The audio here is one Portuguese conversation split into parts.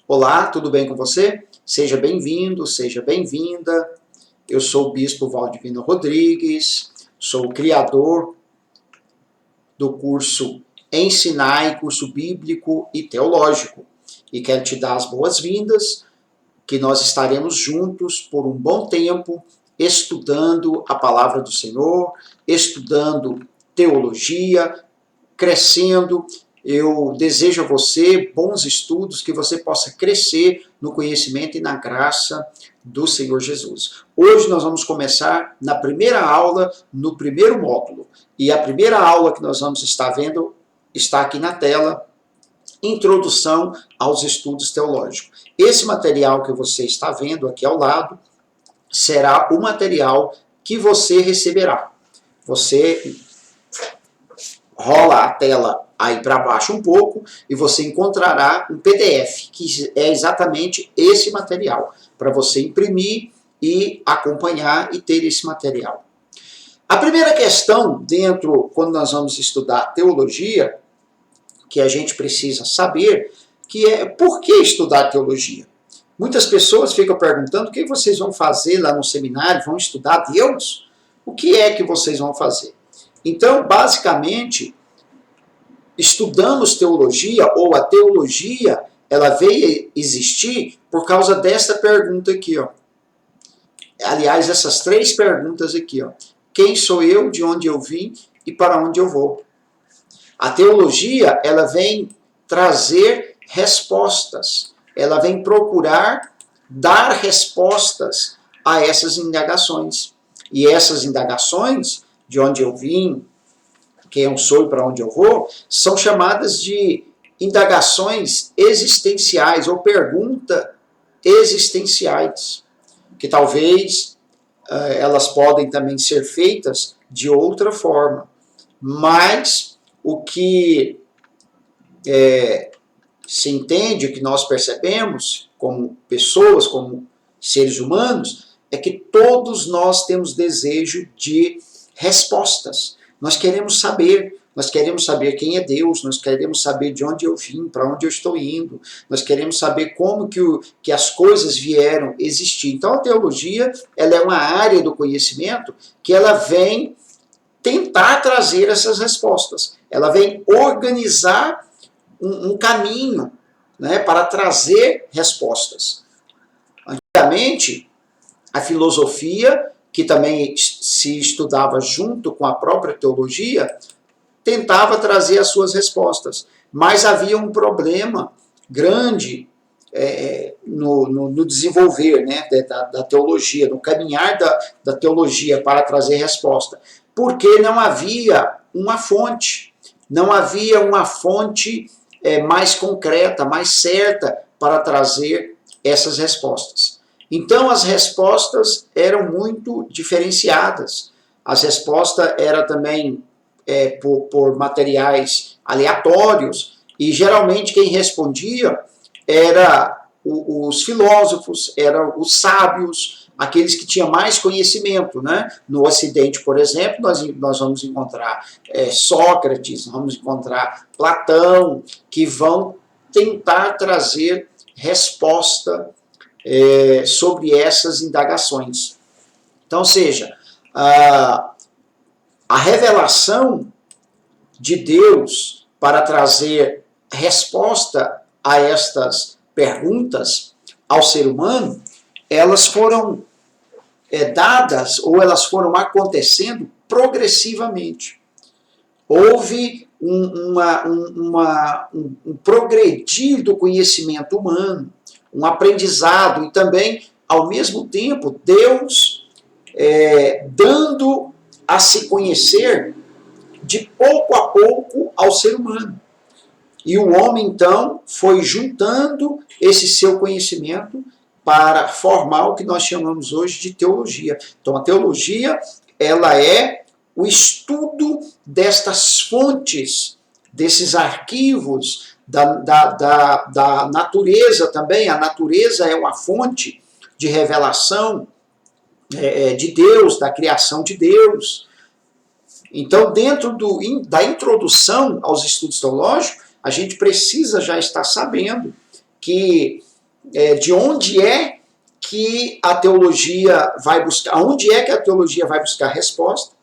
Olá, tudo bem com você? Seja bem-vindo, seja bem-vinda. Eu sou o Bispo Valdivino Rodrigues, sou o criador do curso Ensinai, curso bíblico e teológico. E quero te dar as boas-vindas, que nós estaremos juntos por um bom tempo, estudando a palavra do Senhor, estudando teologia, crescendo. Eu desejo a você bons estudos, que você possa crescer no conhecimento e na graça do Senhor Jesus. Hoje nós vamos começar na primeira aula, no primeiro módulo. E a primeira aula que nós vamos estar vendo está aqui na tela, Introdução aos Estudos Teológicos. Esse material que você está vendo aqui ao lado será o material que você receberá. Você rola a tela aí para baixo um pouco e você encontrará um PDF, que é exatamente esse material, para você imprimir e acompanhar e ter esse material. A primeira questão quando nós vamos estudar teologia, que a gente precisa saber, que é por que estudar teologia? Muitas pessoas ficam perguntando o que vocês vão fazer lá no seminário, vão estudar Deus? O que é que vocês vão fazer? Então, basicamente, estudamos teologia, ou a teologia, ela veio existir por causa dessa pergunta aqui, ó. Aliás, essas três perguntas aqui, ó. Quem sou eu, de onde eu vim e para onde eu vou? A teologia, ela vem trazer respostas, ela vem procurar dar respostas a essas indagações. E essas indagações, de onde eu vim, quem eu sou e para onde eu vou, são chamadas de indagações existenciais ou perguntas existenciais, que talvez elas podem também ser feitas de outra forma. Mas o que se entende, o que nós percebemos como pessoas, como seres humanos, é que todos nós temos desejo de respostas. Nós queremos saber quem é Deus, nós queremos saber de onde eu vim, para onde eu estou indo, nós queremos saber como que as coisas vieram existir. Então a teologia, ela é uma área do conhecimento que ela vem tentar trazer essas respostas. Ela vem organizar um caminho, né, para trazer respostas. Antigamente, a filosofia, que também se estudava junto com a própria teologia, tentava trazer as suas respostas. Mas havia um problema grande no desenvolver, né, da teologia, no caminhar da teologia para trazer resposta. Porque não havia uma fonte. Não havia uma fonte mais concreta, mais certa para trazer essas respostas. Então, as respostas eram muito diferenciadas. As respostas eram também por materiais aleatórios, e geralmente quem respondia eram os filósofos, eram os sábios, aqueles que tinham mais conhecimento, né? No Ocidente, por exemplo, nós vamos encontrar Sócrates, vamos encontrar Platão, que vão tentar trazer resposta sobre essas indagações. Então, ou seja, a revelação de Deus para trazer resposta a estas perguntas ao ser humano, elas foram dadas, ou elas foram acontecendo progressivamente. Houve um progredir do conhecimento humano, um aprendizado, e também, ao mesmo tempo, Deus dando a se conhecer de pouco a pouco ao ser humano. E o homem, então, foi juntando esse seu conhecimento para formar o que nós chamamos hoje de teologia. Então, a teologia, ela é o estudo destas fontes, desses arquivos, da natureza também. A natureza é uma fonte de revelação de Deus, da criação de Deus. Então, dentro da introdução aos estudos teológicos, a gente precisa já estar sabendo que de onde é que a teologia vai buscar, onde é que a teologia vai buscar resposta,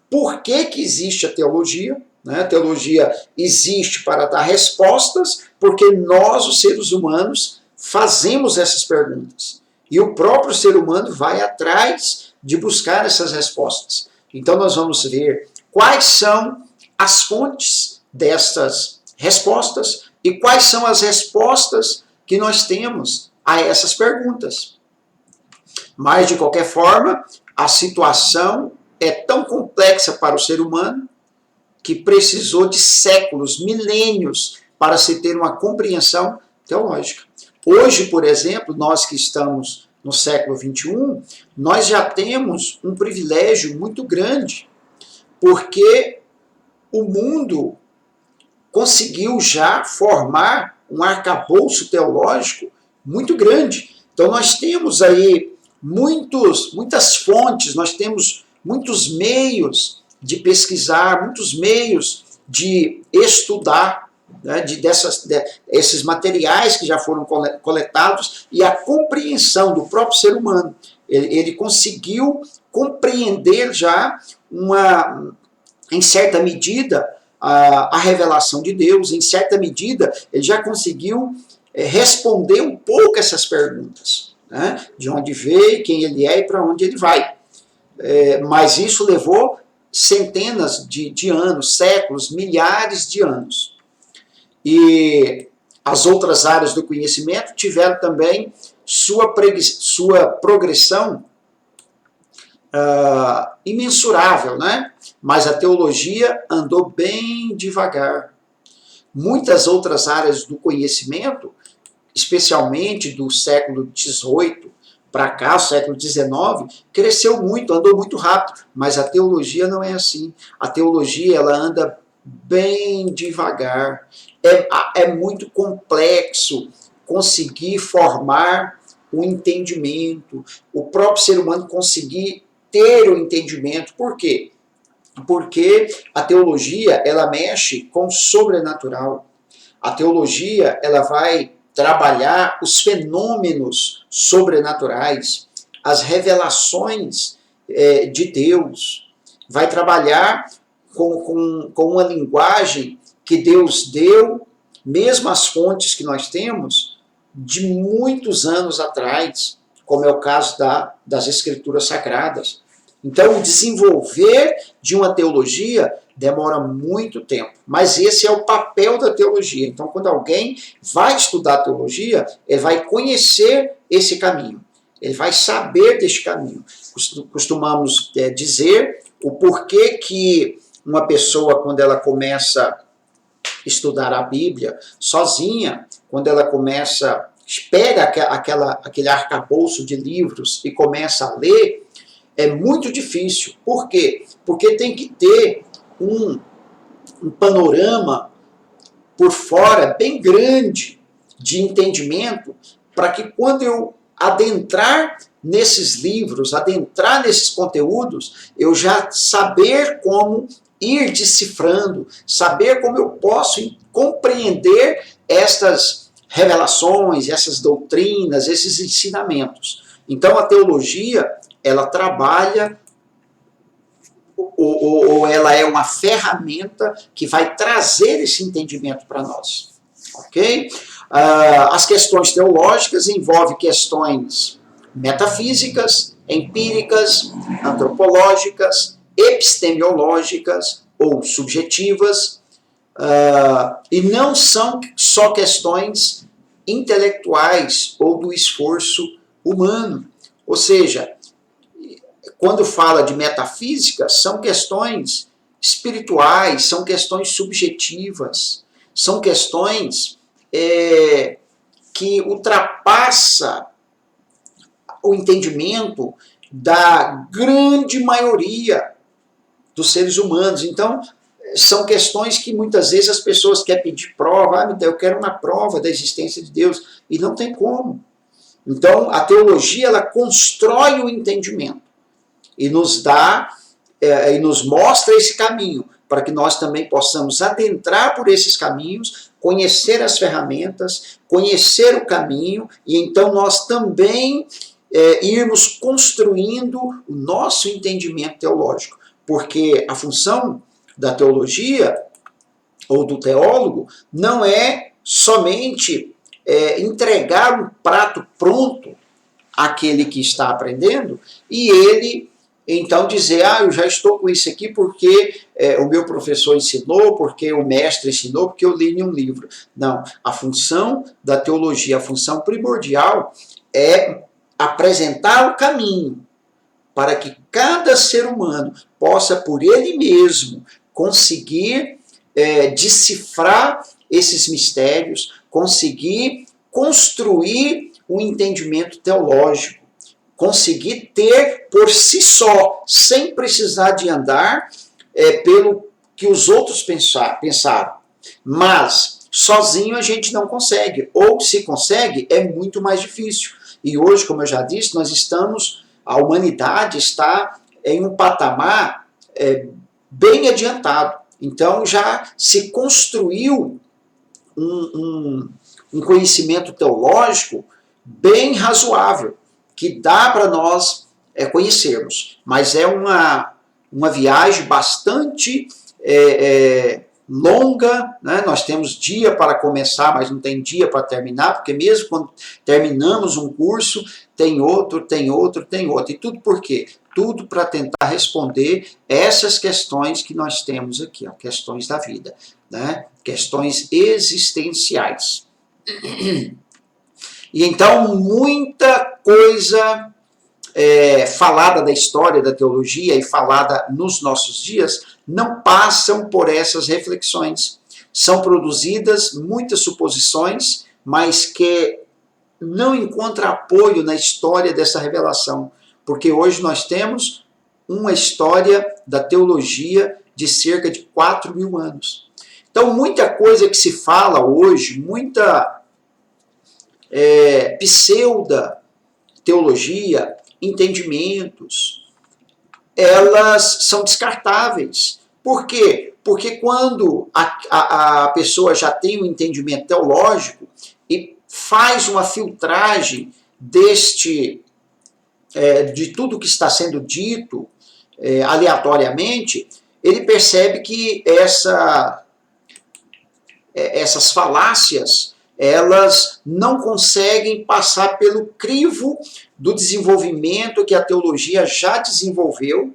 por que que existe a teologia, né? A teologia existe para dar respostas, porque nós, os seres humanos, fazemos essas perguntas. E o próprio ser humano vai atrás de buscar essas respostas. Então nós vamos ver quais são as fontes dessas respostas e quais são as respostas que nós temos a essas perguntas. Mas, de qualquer forma, a situação é tão complexa para o ser humano que precisou de séculos, milênios, para se ter uma compreensão teológica. Hoje, por exemplo, nós que estamos no século XXI, nós já temos um privilégio muito grande, porque o mundo conseguiu já formar um arcabouço teológico muito grande. Então nós temos aí muitas fontes, nós temos muitos meios de pesquisar, muitos meios de estudar, né, esses materiais que já foram coletados e a compreensão do próprio ser humano. Ele conseguiu compreender já, em certa medida, a revelação de Deus, em certa medida, ele já conseguiu responder um pouco essas perguntas, né? De onde veio, quem ele é e para onde ele vai. Mas isso levou centenas de anos, séculos, milhares de anos. E as outras áreas do conhecimento tiveram também sua progressão imensurável, né? Mas a teologia andou bem devagar. Muitas outras áreas do conhecimento, especialmente do século XVIII para cá, século XIX, cresceu muito, andou muito rápido, mas a teologia não é assim. A teologia, ela anda bem devagar. É muito complexo conseguir formar o entendimento, o próprio ser humano conseguir ter o entendimento. Por quê? Porque a teologia, ela mexe com o sobrenatural. A teologia, ela vai trabalhar os fenômenos sobrenaturais, as revelações de Deus. Vai trabalhar com uma linguagem que Deus deu, mesmo as fontes que nós temos, de muitos anos atrás, como é o caso das Escrituras Sagradas. Então, o desenvolver de uma teologia demora muito tempo, mas esse é o papel da teologia. Então, quando alguém vai estudar teologia, ele vai conhecer esse caminho, ele vai saber deste caminho. Costumamos dizer o porquê que uma pessoa, quando ela começa a estudar a Bíblia sozinha, quando ela pega aquele arcabouço de livros e começa a ler, é muito difícil. Por quê? Porque tem que ter um panorama por fora bem grande de entendimento para que quando eu adentrar nesses livros, adentrar nesses conteúdos, eu já saber como ir decifrando, saber como eu posso compreender estas revelações, essas doutrinas, esses ensinamentos. Então a teologia, ela trabalha, ou ela é uma ferramenta que vai trazer esse entendimento para nós. Ok? As questões teológicas envolvem questões metafísicas, empíricas, antropológicas, epistemológicas ou subjetivas, e não são só questões intelectuais ou do esforço humano. Ou seja, quando fala de metafísica, são questões espirituais, são questões subjetivas, são questões que ultrapassa o entendimento da grande maioria dos seres humanos. Então, são questões que muitas vezes as pessoas querem pedir prova, eu quero uma prova da existência de Deus, e não tem como. Então, a teologia, ela constrói o entendimento e nos dá, e nos mostra esse caminho, para que nós também possamos adentrar por esses caminhos, conhecer as ferramentas, conhecer o caminho, e então nós também irmos construindo o nosso entendimento teológico. Porque a função da teologia, ou do teólogo, não é somente entregar um prato pronto àquele que está aprendendo, e ele então dizer, eu já estou com isso aqui porque o meu professor ensinou, porque o mestre ensinou, porque eu li em um livro. Não, a função da teologia, a função primordial é apresentar o caminho para que cada ser humano possa, por ele mesmo, conseguir decifrar esses mistérios, conseguir construir um entendimento teológico, conseguir ter por si só, sem precisar de andar pelo que os outros pensaram. Mas sozinho a gente não consegue, ou se consegue, é muito mais difícil. E hoje, como eu já disse, a humanidade está em um patamar bem adiantado. Então já se construiu um conhecimento teológico bem razoável, que dá para nós conhecermos. Mas é uma viagem bastante longa, né? Nós temos dia para começar, mas não tem dia para terminar, porque mesmo quando terminamos um curso, tem outro, tem outro, tem outro. E tudo por quê? Tudo para tentar responder essas questões que nós temos aqui, questões da vida, né? Questões existenciais. E então, muita coisa falada da história da teologia e falada nos nossos dias não passam por essas reflexões. São produzidas muitas suposições, mas que não encontram apoio na história dessa revelação. Porque hoje nós temos uma história da teologia de cerca de 4.000 anos. Então, muita coisa que se fala hoje, muita pseudo-teologia, entendimentos, elas são descartáveis. Por quê? Porque quando a pessoa já tem um entendimento teológico e faz uma filtragem de tudo que está sendo dito aleatoriamente, ele percebe que essas falácias, elas não conseguem passar pelo crivo do desenvolvimento que a teologia já desenvolveu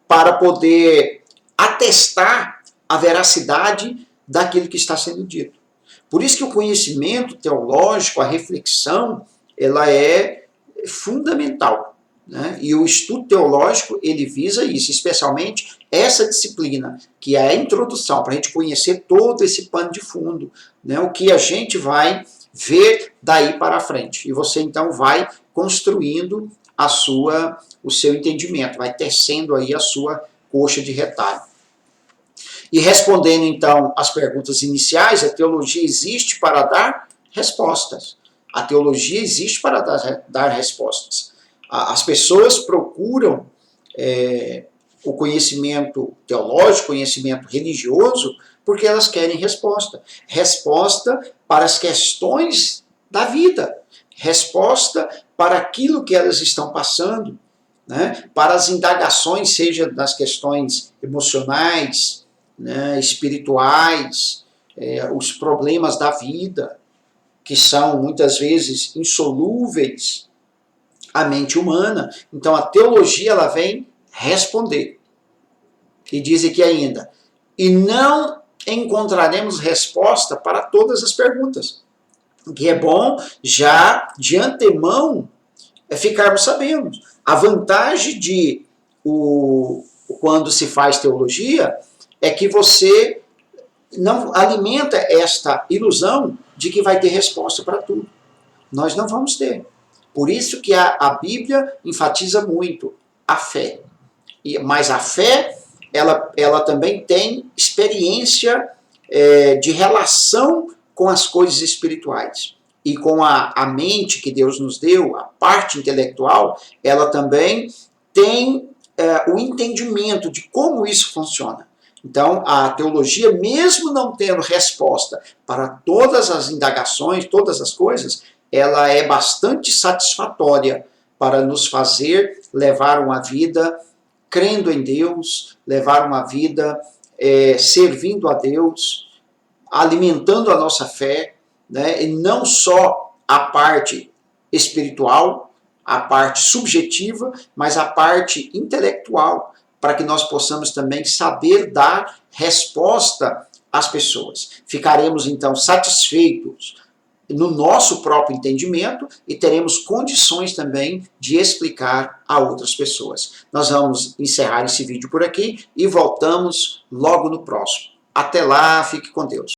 para poder atestar a veracidade daquilo que está sendo dito. Por isso que o conhecimento teológico, a reflexão, ela é fundamental, né? E o estudo teológico, ele visa isso, especialmente essa disciplina, que é a introdução, para a gente conhecer todo esse pano de fundo, né? O que a gente vai ver daí para frente. E você, então, vai construindo o seu entendimento, vai tecendo aí a sua coxa de retalho. E respondendo, então, às perguntas iniciais, a teologia existe para dar respostas. A teologia existe para dar respostas. As pessoas procuram o conhecimento teológico, conhecimento religioso, porque elas querem resposta. Resposta para as questões da vida. Resposta para aquilo que elas estão passando, né? Para as indagações, seja das questões emocionais, né, espirituais, os problemas da vida, que são muitas vezes insolúveis à mente humana. Então a teologia, ela vem responder. E diz aqui ainda, e não encontraremos resposta para todas as perguntas. O que é bom já de antemão ficarmos sabendo. A vantagem quando se faz teologia é que você não alimenta esta ilusão de que vai ter resposta para tudo. Nós não vamos ter. Por isso que a Bíblia enfatiza muito a fé. Mas a fé, ela também tem experiência de relação com as coisas espirituais. E com a mente que Deus nos deu, a parte intelectual, ela também tem o entendimento de como isso funciona. Então, a teologia, mesmo não tendo resposta para todas as indagações, todas as coisas, ela é bastante satisfatória para nos fazer levar uma vida crendo em Deus, levar uma vida servindo a Deus, alimentando a nossa fé, né? E não só a parte espiritual, a parte subjetiva, mas a parte intelectual, para que nós possamos também saber dar resposta às pessoas. Ficaremos então satisfeitos no nosso próprio entendimento e teremos condições também de explicar a outras pessoas. Nós vamos encerrar esse vídeo por aqui e voltamos logo no próximo. Até lá, fique com Deus.